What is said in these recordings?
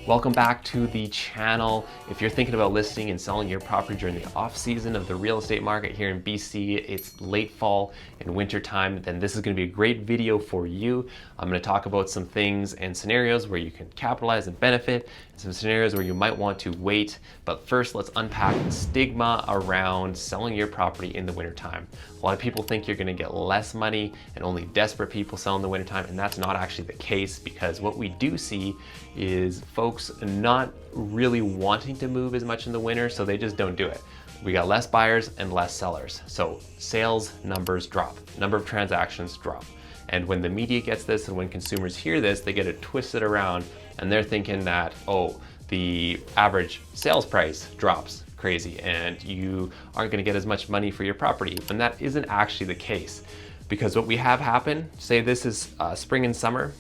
Welcome back to the channel. If you're thinking about listing and selling your property during the off season of the real estate market here in BC, it's late fall and winter time, then this is going to be a great video for you. I'm going to talk about some things and scenarios where you can capitalize and benefit, and some scenarios where you might want to wait. But first, let's unpack the stigma around selling your property in the winter time. A lot of people think you're going to get less money and only desperate people sell in the winter time, and that's not actually the case, because what we do see is folks not really wanting to move as much in the winter, so they just don't do it. We got less buyers and less sellers, so sales numbers drop, number of transactions drop. And when the media gets this and when consumers hear this, they get it twisted around and they're thinking that, oh, the average sales price drops crazy and you aren't going to get as much money for your property. And that isn't actually the case, because what we have happen, say this is spring and summer,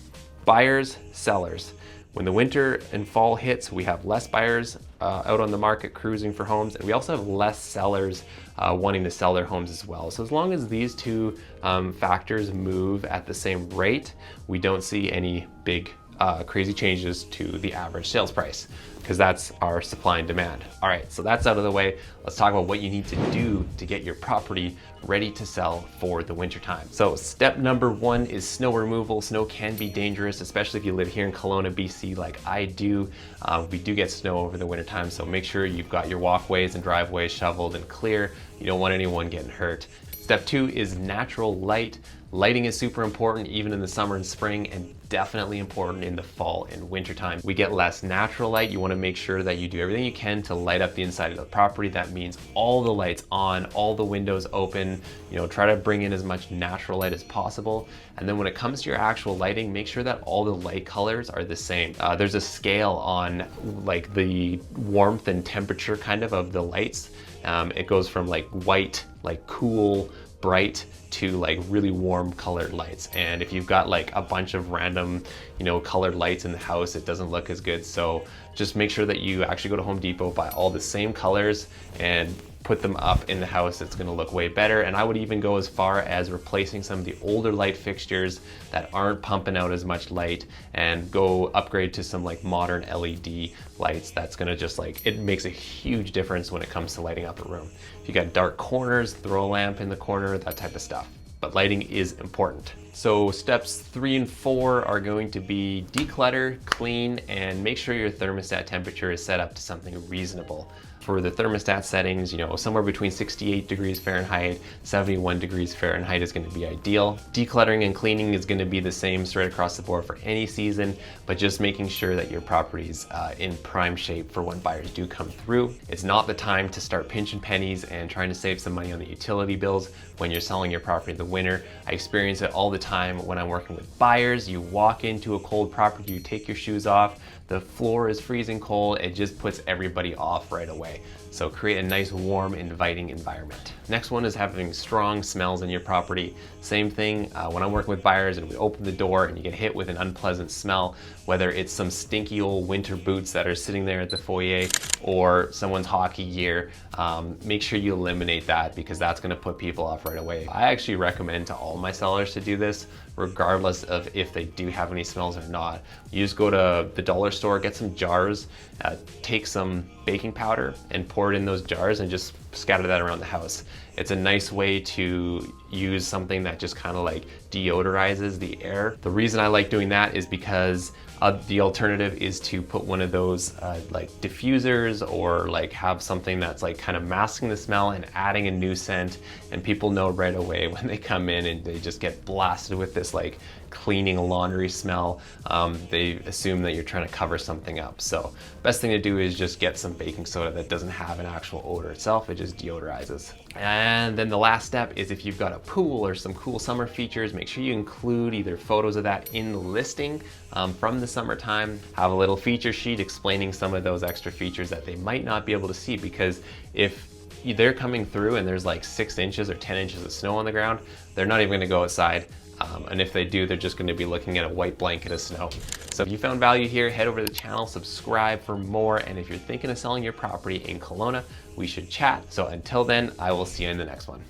buyers, sellers. When the winter and fall hits, we have less buyers out on the market cruising for homes, and we also have less sellers wanting to sell their homes as well. So as long as these two factors move at the same rate, we don't see any big crazy changes to the average sales price, because that's our supply and demand. All right, so that's out of the way. Let's talk about what you need to do to get your property ready to sell for the winter time. So step number one is snow removal. Snow can be dangerous, especially if you live here in Kelowna, BC, like I do. We do get snow over the winter time, so make sure you've got your walkways and driveways shoveled and clear. You don't want anyone getting hurt. Step two is natural light. Lighting is super important even in the summer and spring, and definitely important in the fall and winter time. We get less natural light. You want to make sure that you do everything you can to light up the inside of the property. That means all the lights on, all the windows open, try to bring in as much natural light as possible. And then when it comes to your actual lighting, make sure that all the light colors are the same. There's a scale on like the warmth and temperature kind of the lights. It goes from like white, like cool, bright, to like really warm colored lights. And if you've got like a bunch of random, colored lights in the house, it doesn't look as good. So just make sure that you actually go to Home Depot, buy all the same colors and put them up in the house. It's going to look way better. And I would even go as far as replacing some of the older light fixtures that aren't pumping out as much light, and go upgrade to some like modern LED lights. That's going to just it makes a huge difference when it comes to lighting up a room. If you got dark corners, throw a lamp in the corner, that type of stuff. But lighting is important. So steps 3 and 4 are going to be declutter, clean, and make sure your thermostat temperature is set up to something reasonable. For the thermostat settings, somewhere between 68 degrees Fahrenheit, 71 degrees Fahrenheit is going to be ideal. Decluttering and cleaning is going to be the same straight across the board for any season, but just making sure that your property's in prime shape for when buyers do come through. It's not the time to start pinching pennies and trying to save some money on the utility bills when you're selling your property in the winter. I experience it all the time when I'm working with buyers. You walk into a cold property, you take your shoes off, the floor is freezing cold, it just puts everybody off right away. So create a nice, warm, inviting environment. Next one is having strong smells in your property. Same thing when I'm working with buyers and we open the door and you get hit with an unpleasant smell, whether it's some stinky old winter boots that are sitting there at the foyer or someone's hockey gear, make sure you eliminate that, because that's gonna put people off right away. I actually recommend to all my sellers to do this, regardless of if they do have any smells or not. You just go to the dollar store, get some jars, take some baking powder and pour it in those jars and just scatter that around the house. It's a nice way to use something that just kind of like deodorizes the air. The reason I like doing that is because the alternative is to put one of those like diffusers, or like have something that's like kind of masking the smell and adding a new scent, and people know right away when they come in and they just get blasted with this like cleaning laundry smell. They assume that you're trying to cover something up. So best thing to do is just get some baking soda that doesn't have an actual odor itself. It just deodorizes. And then the last step is, if you've got a pool or some cool summer features, make sure you include either photos of that in the listing from the summertime. Have a little feature sheet explaining some of those extra features that they might not be able to see, because if they're coming through and there's like 6 inches or 10 inches of snow on the ground, they're not even going to go outside. And if they do, they're just going to be looking at a white blanket of snow. So if you found value here, head over to the channel, subscribe for more. And if you're thinking of selling your property in Kelowna, we should chat. So until then, I will see you in the next one.